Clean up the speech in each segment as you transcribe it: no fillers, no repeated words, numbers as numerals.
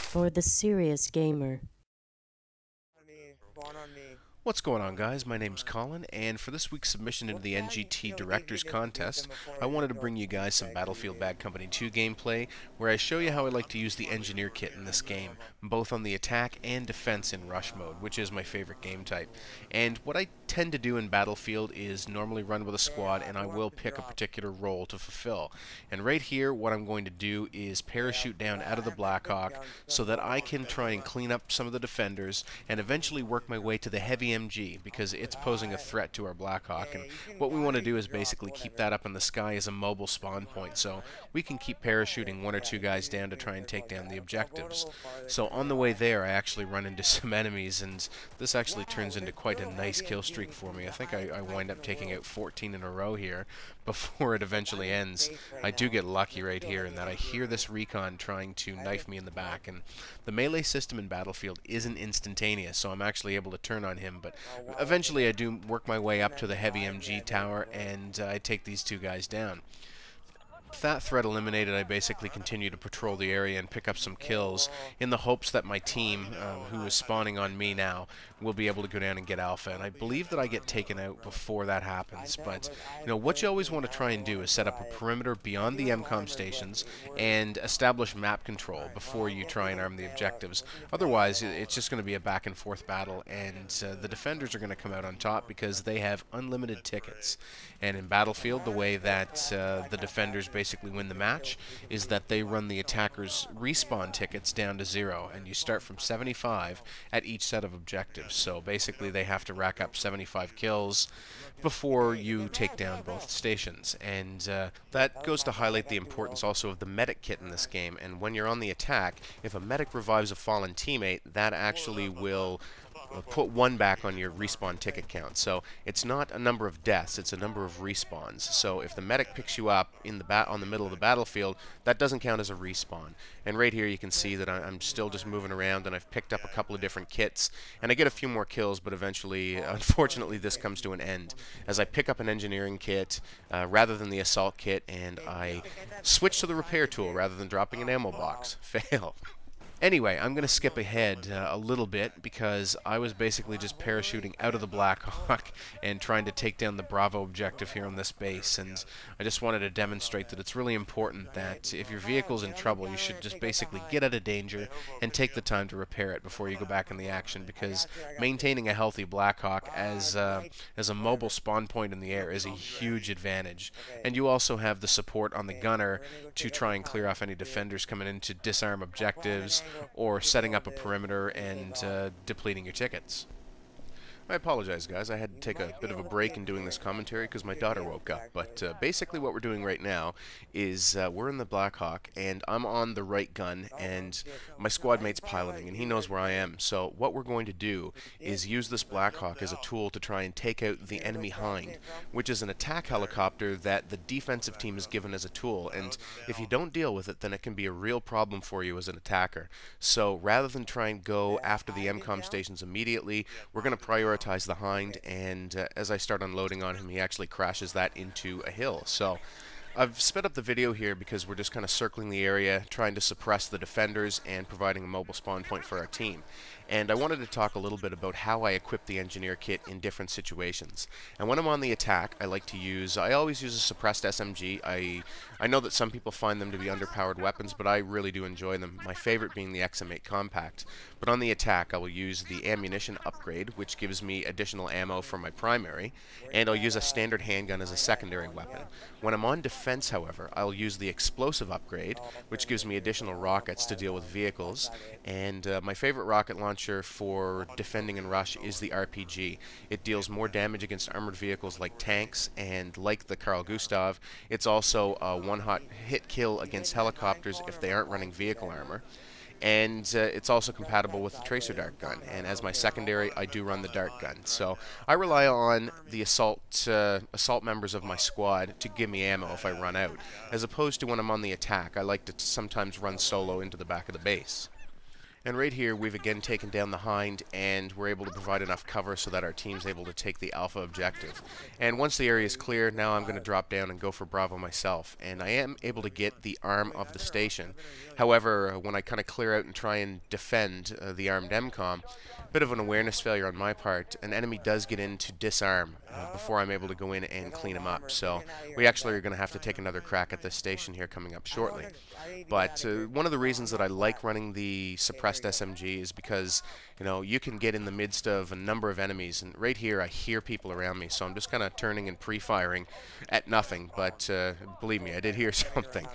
For the serious gamer. What's going on, guys? My name's Colin, and for this week's submission into the NGT Directors Contest, I wanted to bring you guys some Battlefield Bad Company 2 gameplay, where I show you how I like to use the Engineer Kit in this game, both on the attack and defense in Rush mode, which is my favorite game type. And what I tend to do in Battlefield is normally run with a squad, and I will pick a particular role to fulfill. And right here, what I'm going to do is parachute down out of the Blackhawk so that I can try and clean up some of the defenders and eventually work my way to the heavy MG, because it's posing a threat to our Blackhawk, and what we want to do is basically keep that up in the sky as a mobile spawn point, so we can keep parachuting one or two guys down to try and take down the objectives. So on the way there, I actually run into some enemies, and this actually turns into quite a nice kill streak for me. I think I wind up taking out 14 in a row here before it eventually ends. I do get lucky right here in that I hear this recon trying to knife me in the back, and the melee system in Battlefield isn't instantaneous, so I'm actually able to turn on him, but eventually I do work my way up to the heavy MG tower, and I take these two guys down. With that threat eliminated, I basically continue to patrol the area and pick up some kills in the hopes that my team, who is spawning on me now, will be able to go down and get Alpha. And I believe that I get taken out before that happens. But, what you always want to try and do is set up a perimeter beyond the MCOM stations and establish map control before you try and arm the objectives. Otherwise, it's just going to be a back and forth battle, and the defenders are going to come out on top because they have unlimited tickets. And in Battlefield, the way that the defenders basically win the match is that they run the attackers' respawn tickets down to 0, and you start from 75 at each set of objectives. So basically they have to rack up 75 kills before you take down both stations. And that goes to highlight the importance also of the medic kit in this game. And when you're on the attack, if a medic revives a fallen teammate, that actually will put one back on your respawn ticket count. So it's not a number of deaths, it's a number of respawns. So if the medic picks you up in the on the middle of the battlefield, that doesn't count as a respawn. And right here you can see that I'm still just moving around, and I've picked up a couple of different kits, and I get a few more kills, but eventually, unfortunately, this comes to an end as I pick up an engineering kit rather than the assault kit, and I switch to the repair tool rather than dropping an ammo box. Fail. Anyway, I'm going to skip ahead a little bit because I was basically just parachuting out of the Blackhawk and trying to take down the Bravo objective here on this base, and I just wanted to demonstrate that it's really important that if your vehicle's in trouble, you should just basically get out of danger and take the time to repair it before you go back in the action, because maintaining a healthy Blackhawk as a mobile spawn point in the air is a huge advantage. And you also have the support on the gunner to try and clear off any defenders coming in to disarm objectives, or setting up a perimeter and depleting your tickets. I apologize, guys. I had to take a bit of a break in doing this commentary because my daughter woke up. But basically what we're doing right now is we're in the Blackhawk, and I'm on the right gun, and my squad mate's piloting, and he knows where I am. So what we're going to do is use this Blackhawk as a tool to try and take out the enemy Hind, which is an attack helicopter that the defensive team is given as a tool. And if you don't deal with it, then it can be a real problem for you as an attacker. So rather than try and go after the MCOM stations immediately, we're going to prioritize the Hind, and as I start unloading on him, he actually crashes that into a hill. So I've sped up the video here because we're just kind of circling the area, trying to suppress the defenders and providing a mobile spawn point for our team. And I wanted to talk a little bit about how I equip the engineer kit in different situations. And when I'm on the attack, I always use a suppressed SMG. I know that some people find them to be underpowered weapons, but I really do enjoy them. My favorite being the XM8 Compact. But on the attack, I will use the ammunition upgrade, which gives me additional ammo for my primary, and I'll use a standard handgun as a secondary weapon. When I'm on defense, however, I'll use the explosive upgrade, which gives me additional rockets to deal with vehicles, and my favorite rocket launcher for defending in Rush is the RPG. It deals more damage against armored vehicles like tanks, and like the Carl Gustav, it's also a one-hot hit kill against helicopters if they aren't running vehicle armor. And it's also compatible with the tracer dart gun, and as my secondary I do run the dart gun. So I rely on the assault members of my squad to give me ammo if I run out, as opposed to when I'm on the attack. I like to sometimes run solo into the back of the base. And right here, we've again taken down the Hind, and we're able to provide enough cover so that our team's able to take the Alpha objective. And once the area is clear, now I'm going to drop down and go for Bravo myself. And I am able to get the arm of the station. However, when I kind of clear out and try and defend the armed MCOM, bit of an awareness failure on my part. An enemy does get in to disarm before I'm able to go in and clean him up. So we actually are going to have to take another crack at this station here coming up shortly. But one of the reasons that I like running the suppressed SMG is because, you know, you can get in the midst of a number of enemies, and right here I hear people around me, so I'm just kind of turning and pre-firing at nothing. But believe me, I did hear something.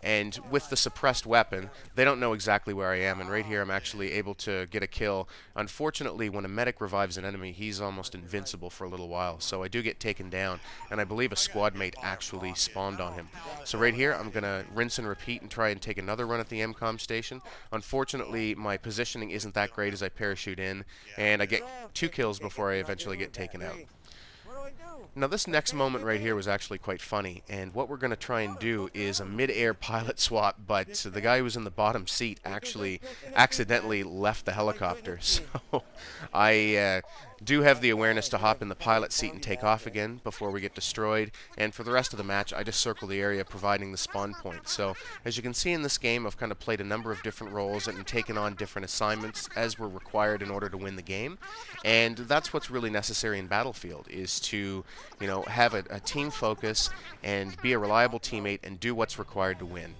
And with the suppressed weapon, they don't know exactly where I am, and right here I'm actually able to get a kill. Unfortunately, when a medic revives an enemy, he's almost invincible for a little while, so I do get taken down, and I believe a squad mate actually spawned on him. So right here, I'm going to rinse and repeat and try and take another run at the MCOM station. Unfortunately, my positioning isn't that great as I parachute in, and I get 2 kills before I eventually get taken out. Now this next moment right here was actually quite funny, and what we're going to try and do is a mid-air pilot swap, but the guy who was in the bottom seat actually accidentally left the helicopter, so I do have the awareness to hop in the pilot seat and take off again before we get destroyed, and for the rest of the match I just circle the area providing the spawn point. So as you can see in this game, I've kind of played a number of different roles and taken on different assignments as were required in order to win the game, and that's what's really necessary in Battlefield, is to, you know, have a team focus and be a reliable teammate and do what's required to win.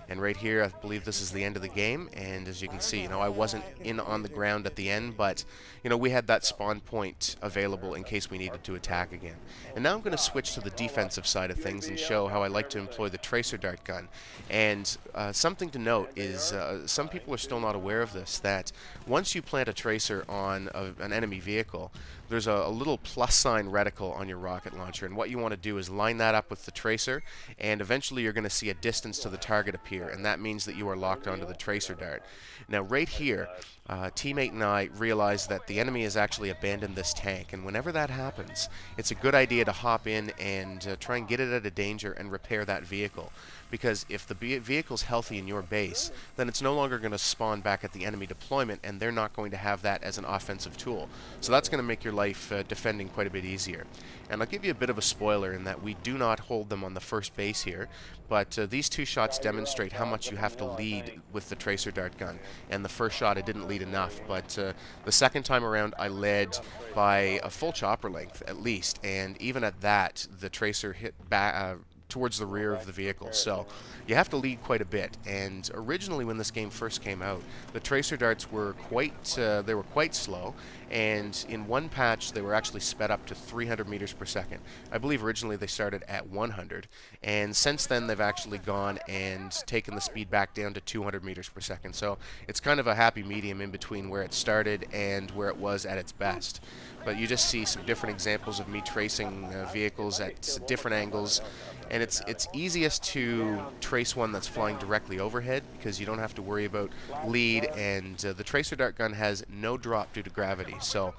And right here, I believe this is the end of the game, and as you can see, you know, I wasn't in on the ground at the end, but, you know, we had that spawn point available in case we needed to attack again. And now I'm going to switch to the defensive side of things and show how I like to employ the tracer dart gun. And something to note is, some people are still not aware of this, that once you plant a tracer on an enemy vehicle, there's a little plus sign reticle on your rocket launcher, and what you want to do is line that up with the tracer, and eventually you're going to see a distance to the target appear, and that means that you are locked onto the tracer dart. Now right here, teammate and I realize that the enemy has actually abandoned this tank, and whenever that happens, it's a good idea to hop in and try and get it out of danger and repair that vehicle. Because if the vehicle's healthy in your base, then it's no longer going to spawn back at the enemy deployment, and they're not going to have that as an offensive tool. So that's going to make your life defending quite a bit easier. And I'll give you a bit of a spoiler in that we do not hold them on the first base here, but these 2 shots demonstrate how much you have to lead with the tracer dart gun. And the first shot I didn't lead enough, but the second time around I led by a full chopper length at least, and even at that the tracer hit back towards the rear of the vehicle, so you have to lead quite a bit. And originally when this game first came out, the tracer darts were quite slow, and in one patch they were actually sped up to 300 meters per second. I believe originally they started at 100, and since then they've actually gone and taken the speed back down to 200 meters per second, so it's kind of a happy medium in between where it started and where it was at its best. But you just see some different examples of me tracing vehicles at different angles, and it's easiest to trace one that's flying directly overhead because you don't have to worry about lead, and the tracer dart gun has no drop due to gravity, so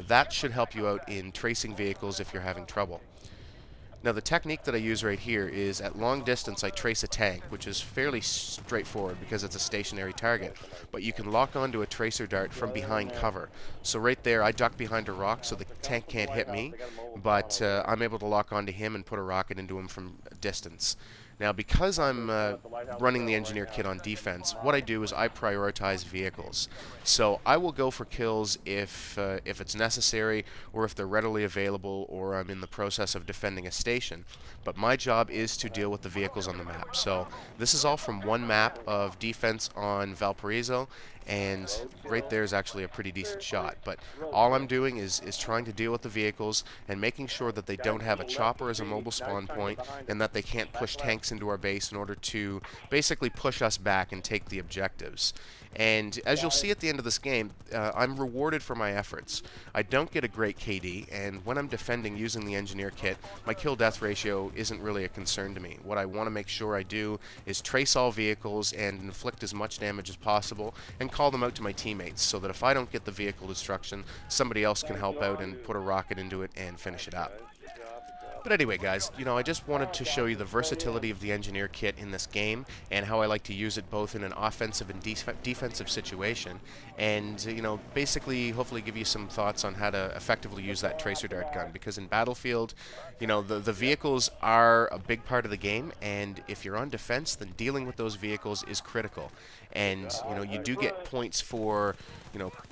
that should help you out in tracing vehicles if you're having trouble. Now the technique that I use right here is at long distance I trace a tank, which is fairly straightforward because it's a stationary target, but you can lock onto a tracer dart from behind cover. So right there I duck behind a rock so the tank can't hit me, but I'm able to lock onto him and put a rocket into him from a distance. Now, because I'm running the engineer kit on defense, what I do is I prioritize vehicles. So I will go for kills if it's necessary, or if they're readily available, or I'm in the process of defending a station. But my job is to deal with the vehicles on the map. So this is all from one map of defense on Valparaiso, and right there is actually a pretty decent shot. But all I'm doing is trying to deal with the vehicles and making sure that they don't have a chopper as a mobile spawn point, and that they can't push tanks into our base in order to basically push us back and take the objectives. And as you'll see at the end of this game, I'm rewarded for my efforts. I don't get a great KD, and when I'm defending using the engineer kit, my kill-death ratio isn't really a concern to me. What I want to make sure I do is trace all vehicles and inflict as much damage as possible, and call them out to my teammates, so that if I don't get the vehicle destruction, somebody else can help out and put a rocket into it and finish it up. But anyway, guys, I just wanted to show you the versatility of the engineer kit in this game and how I like to use it both in an offensive and defensive situation, and basically hopefully give you some thoughts on how to effectively use that tracer dart gun, because in Battlefield, the vehicles are a big part of the game, and if you're on defense, then dealing with those vehicles is critical. And you do get points for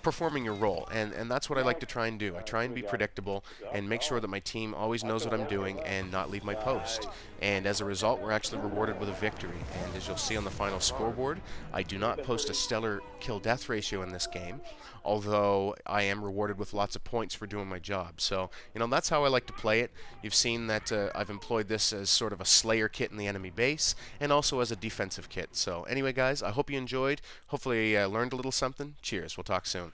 performing your role, and that's what I like to try and do. I try and be predictable and make sure that my team always knows what I'm doing and not leave my post. And as a result, we're actually rewarded with a victory. And as you'll see on the final scoreboard, I do not post a stellar kill-death ratio in this game, although I am rewarded with lots of points for doing my job. So, that's how I like to play it. You've seen that I've employed this as sort of a slayer kit in the enemy base, and also as a defensive kit. So anyway, guys, I hope you enjoyed. Hopefully you learned a little something. Cheers. We'll talk soon.